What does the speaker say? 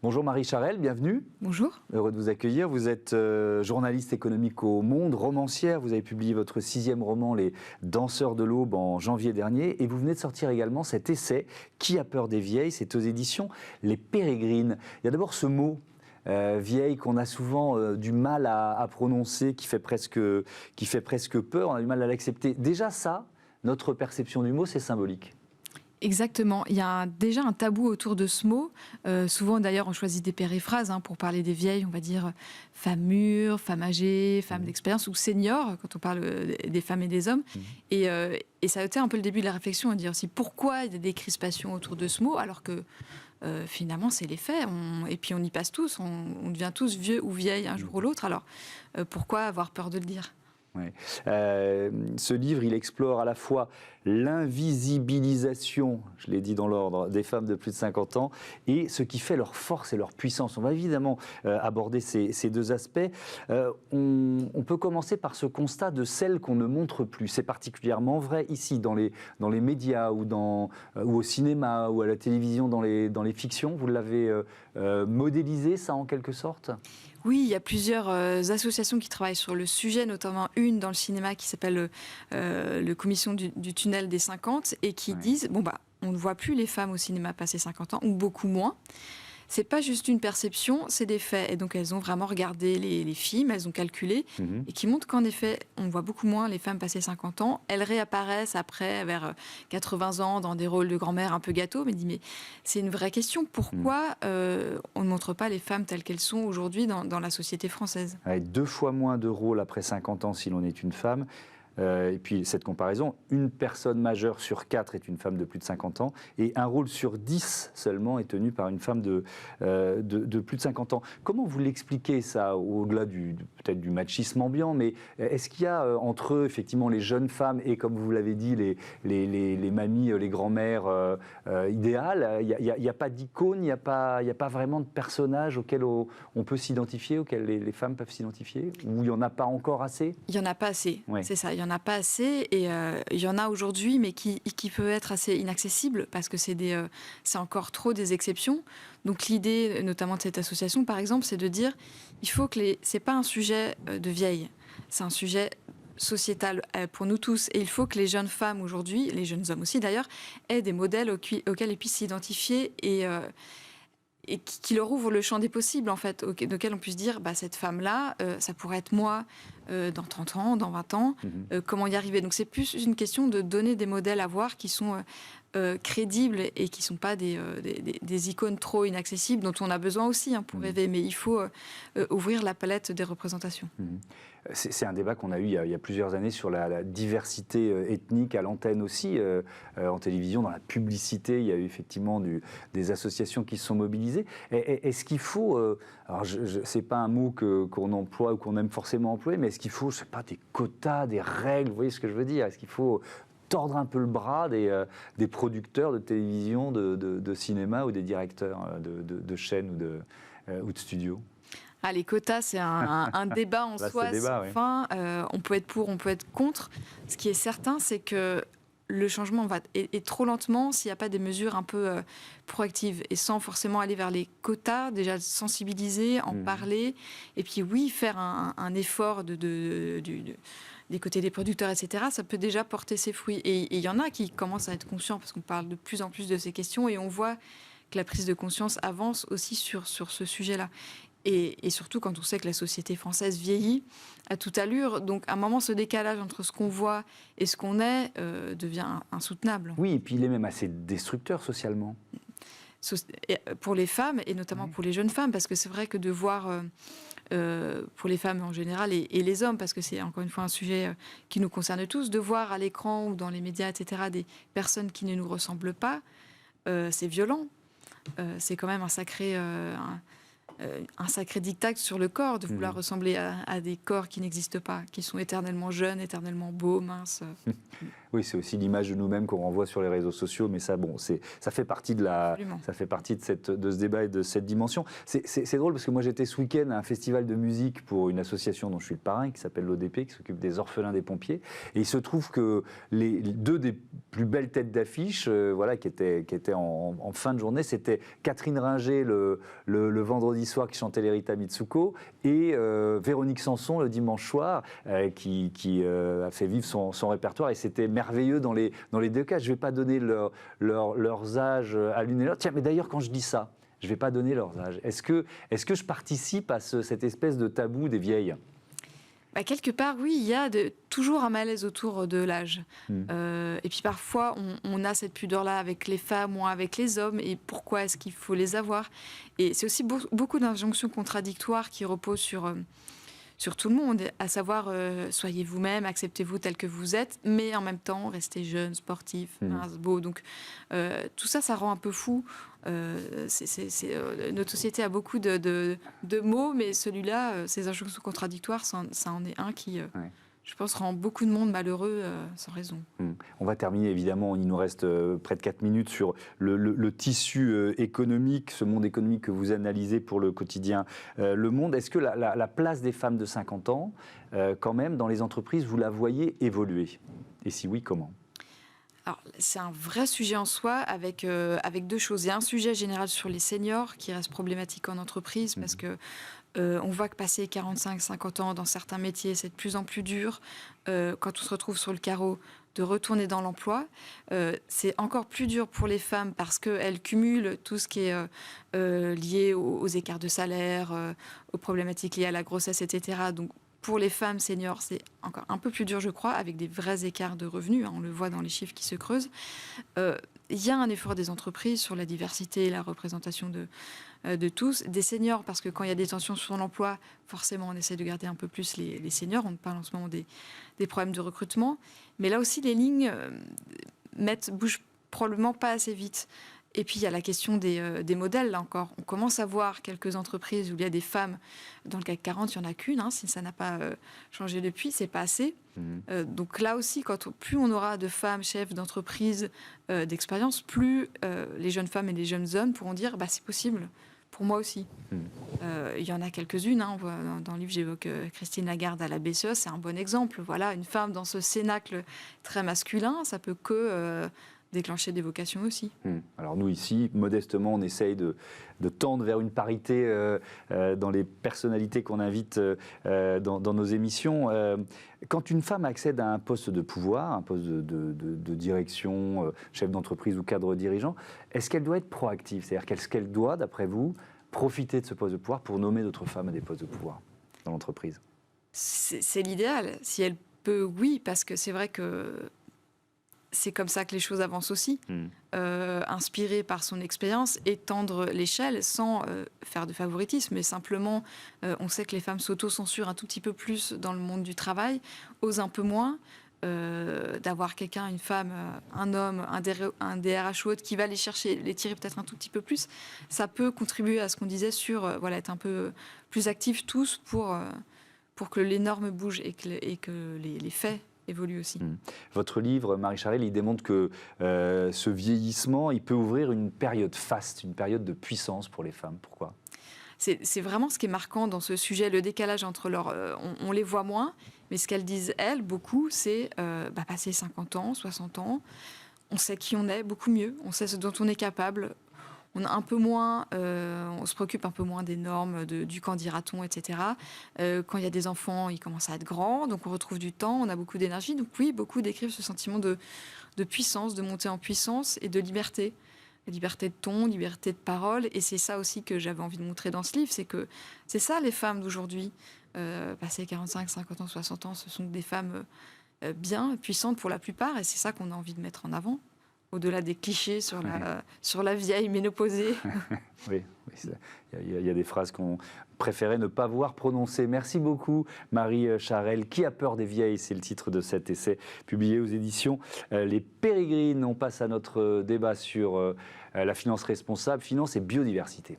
Bonjour Marie Charelle, bienvenue. Bonjour. Heureux de vous accueillir. Vous êtes journaliste économique au Monde, romancière. Vous avez publié votre 6e roman, Les Danseurs de l'Aube, en janvier dernier. Et vous venez de sortir également cet essai, Qui a peur des vieilles? C'est aux éditions Les Pérégrines. Il y a d'abord ce mot. Vieille qu'on a souvent du mal à prononcer, qui fait presque peur, on a du mal à l'accepter. Déjà ça, notre perception du mot, c'est symbolique. Exactement. Il y a déjà un tabou autour de ce mot. Souvent, d'ailleurs, on choisit des périphrases pour parler des vieilles. On va dire femmes mûres, femmes âgées, femmes d'expérience ou seniors, quand on parle des femmes et des hommes. Et ça a été un peu le début de la réflexion, à dire aussi pourquoi il y a des crispations autour de ce mot, alors que finalement, c'est les faits. Et puis, on y passe tous. On devient tous vieux ou vieilles un jour ou l'autre. Alors, pourquoi avoir peur de le dire ? Ouais. Ce livre, il explore à la fois l'invisibilisation, je l'ai dit dans l'ordre, des femmes de plus de 50 ans et ce qui fait leur force et leur puissance. On va évidemment aborder ces deux aspects. On peut commencer par ce constat de celles qu'on ne montre plus. C'est particulièrement vrai ici, dans les médias ou au cinéma ou à la télévision, dans les fictions. Vous l'avez modélisé, ça, en quelque sorte ? Oui, il y a plusieurs associations qui travaillent sur le sujet, notamment une dans le cinéma qui s'appelle le Commission du tunnel des 50 et qui disent, on ne voit plus les femmes au cinéma passer 50 ans, ou beaucoup moins. C'est pas juste une perception, c'est des faits. Et donc, elles ont vraiment regardé les films, elles ont calculé, et qui montrent qu'en effet, on voit beaucoup moins les femmes passer 50 ans. Elles réapparaissent après, vers 80 ans, dans des rôles de grand-mère un peu gâteau. Mais c'est une vraie question. Pourquoi on ne montre pas les femmes telles qu'elles sont aujourd'hui dans la société française ? Avec 2 fois moins de rôles après 50 ans si l'on est une femme. Et puis cette comparaison, une personne majeure sur 4 est une femme de plus de 50 ans et un rôle sur 10 seulement est tenu par une femme de plus de 50 ans. Comment vous l'expliquez ça, au-delà peut-être du machisme ambiant, mais est-ce qu'il y a entre eux effectivement les jeunes femmes et comme vous l'avez dit les mamies, les grand-mères idéales? Il n'y a pas d'icône, il n'y a pas vraiment de personnages auxquels on peut s'identifier, auxquels les femmes peuvent s'identifier? Ou il n'y en a pas encore assez? Il n'y en a pas assez, ouais. C'est ça. Il n'y en a pas assez et il y en a aujourd'hui, mais qui peut être assez inaccessible parce que c'est encore trop des exceptions. Donc l'idée, notamment de cette association, par exemple, c'est de dire il faut que c'est pas un sujet de vieilles, c'est un sujet sociétal pour nous tous. Et il faut que les jeunes femmes aujourd'hui, les jeunes hommes aussi d'ailleurs, aient des modèles auxquels ils puissent s'identifier et qui leur ouvre le champ des possibles, en fait, auquel on puisse dire, cette femme-là, ça pourrait être moi dans 30 ans, dans 20 ans, comment y arriver. Donc c'est plus une question de donner des modèles à voir qui sont crédibles et qui ne sont pas des icônes trop inaccessibles, dont on a besoin aussi pour rêver, mais il faut ouvrir la palette des représentations. C'est un débat qu'on a eu il y a plusieurs années sur la diversité ethnique à l'antenne aussi, en télévision, dans la publicité, il y a eu effectivement des associations qui se sont mobilisées. Est-ce qu'il faut, alors c'est pas un mot qu'on emploie ou qu'on aime forcément employer, mais est-ce qu'il faut, je sais pas, des quotas, des règles, vous voyez ce que je veux dire? Est-ce qu'il faut tordre un peu le bras des producteurs de télévision, de cinéma ou des directeurs de chaînes ou de studios? Les quotas, c'est un débat en soi sans fin. On peut être pour, on peut être contre. Ce qui est certain, c'est que le changement va et trop lentement s'il n'y a pas des mesures un peu proactives et sans forcément aller vers les quotas, déjà sensibiliser, en parler, et puis oui, faire un effort des côtés des producteurs, etc., ça peut déjà porter ses fruits. Et il y en a qui commencent à être conscients, parce qu'on parle de plus en plus de ces questions, et on voit que la prise de conscience avance aussi sur ce sujet-là. Et surtout quand on sait que la société française vieillit à toute allure. Donc à un moment, ce décalage entre ce qu'on voit et ce qu'on est devient insoutenable. Oui, et puis il est même assez destructeur socialement. Pour les femmes, et notamment pour les jeunes femmes, parce que c'est vrai que de voir... pour les femmes en général et les hommes, parce que c'est encore une fois un sujet qui nous concerne tous, de voir à l'écran ou dans les médias, etc., des personnes qui ne nous ressemblent pas, c'est violent. C'est quand même un sacré diktat sur le corps, de vouloir ressembler à des corps qui n'existent pas, qui sont éternellement jeunes, éternellement beaux, minces. Oui, c'est aussi l'image de nous-mêmes qu'on renvoie sur les réseaux sociaux, mais ça, bon, ça fait partie de ce débat et de cette dimension. C'est drôle parce que moi j'étais ce week-end à un festival de musique pour une association dont je suis le parrain, qui s'appelle l'ODP, qui s'occupe des orphelins des pompiers. Et il se trouve que les deux des plus belles têtes d'affiche, voilà, qui étaient en fin de journée, c'était Catherine Ringer le vendredi soir qui chantait les Rita Mitsuko et Véronique Sanson le dimanche soir qui a fait vivre son répertoire, et c'était merveilleux dans les deux cas. Je ne vais pas donner leurs âges à l'une et l'autre. Tiens, mais d'ailleurs, quand je dis ça, je ne vais pas donner leurs âges. Est-ce que je participe à cette espèce de tabou des vieilles ? Bah, quelque part, oui, il y a toujours un malaise autour de l'âge. Et puis parfois, on a cette pudeur-là avec les femmes ou avec les hommes. Et pourquoi est-ce qu'il faut les avoir ? Et c'est aussi beaucoup d'injonctions contradictoires qui reposent sur tout le monde, à savoir soyez vous-même, acceptez-vous tel que vous êtes, mais en même temps, restez jeune, sportif, mince, beau. Donc tout ça, ça rend un peu fou. Notre société a beaucoup de mots, mais celui-là, ces injonctions contradictoires, ça en est un qui, je pense, rend beaucoup de monde malheureux sans raison. On va terminer, évidemment, il nous reste près de 4 minutes sur le tissu économique, ce monde économique que vous analysez pour le quotidien Le Monde. Est-ce que la place des femmes de 50 ans, quand même, dans les entreprises, vous la voyez évoluer ? Et si oui, comment ? Alors, c'est un vrai sujet en soi avec deux choses. Il y a un sujet général sur les seniors qui reste problématique en entreprise parce que on voit que passer 45-50 ans dans certains métiers, c'est de plus en plus dur. Quand on se retrouve sur le carreau, de retourner dans l'emploi. C'est encore plus dur pour les femmes parce qu'elles cumulent tout ce qui est lié aux écarts de salaire, aux problématiques liées à la grossesse, etc. Donc, pour les femmes seniors, c'est encore un peu plus dur, je crois, avec des vrais écarts de revenus. On le voit dans les chiffres qui se creusent. Il y a un effort des entreprises sur la diversité et la représentation de tous. Des seniors, parce que quand il y a des tensions sur l'emploi, forcément, on essaie de garder un peu plus les seniors. On parle en ce moment des problèmes de recrutement. Mais là aussi, les lignes bougent probablement pas assez vite. Et puis, il y a la question des modèles, là encore. On commence à voir quelques entreprises où il y a des femmes. Dans le CAC 40, il n'y en a qu'une. Si ça n'a pas changé depuis, c'est pas assez. Donc là aussi, plus on aura de femmes chefs d'entreprise d'expérience, plus les jeunes femmes et les jeunes hommes pourront dire c'est possible, pour moi aussi. Il y en a quelques-unes. On voit, dans le livre, j'évoque Christine Lagarde à la BCE, c'est un bon exemple. Voilà, une femme dans ce cénacle très masculin, ça peut que... déclencher des vocations aussi. Alors nous ici, modestement, on essaye de tendre vers une parité dans les personnalités qu'on invite dans nos émissions. Quand une femme accède à un poste de pouvoir, un poste de direction, chef d'entreprise ou cadre dirigeant, est-ce qu'elle doit être proactive ? C'est-à-dire qu'elle doit, d'après vous, profiter de ce poste de pouvoir pour nommer d'autres femmes à des postes de pouvoir dans l'entreprise ? C'est l'idéal. Si elle peut, oui, parce que c'est vrai que c'est comme ça que les choses avancent aussi. Inspirée par son expérience, étendre l'échelle sans faire de favoritisme, mais simplement, on sait que les femmes s'auto-censurent un tout petit peu plus dans le monde du travail, osent un peu moins. D'avoir quelqu'un, une femme, un homme, un DRH ou autre qui va les chercher, les tirer peut-être un tout petit peu plus, ça peut contribuer à ce qu'on disait sur être un peu plus actifs tous pour que les normes bougent et que les faits évolue aussi. Votre livre, Marie Charelle, il démontre que ce vieillissement, il peut ouvrir une période faste, une période de puissance pour les femmes. Pourquoi ? C'est vraiment ce qui est marquant dans ce sujet, le décalage entre on les voit moins, mais ce qu'elles disent, elles, beaucoup, c'est passer 50 ans, 60 ans, on sait qui on est beaucoup mieux, on sait ce dont on est capable. On a un peu moins, on se préoccupe un peu moins des normes, du quand dira-t-on, etc. Quand il y a des enfants, ils commencent à être grands, donc on retrouve du temps, on a beaucoup d'énergie. Donc oui, beaucoup décrivent ce sentiment de puissance, de montée en puissance et de liberté. Liberté de ton, liberté de parole. Et c'est ça aussi que j'avais envie de montrer dans ce livre, c'est que c'est ça les femmes d'aujourd'hui. Passées 45, 50 ans, 60 ans, ce sont des femmes bien puissantes pour la plupart, et c'est ça qu'on a envie de mettre en avant. Au-delà des clichés sur la vieille ménopausée. Oui, il y a des phrases qu'on préférait ne pas voir prononcer. Merci beaucoup, Marie Charelle. Qui a peur des vieilles ? C'est le titre de cet essai publié aux éditions Les Pérégrines. On passe à notre débat sur la finance responsable, finance et biodiversité.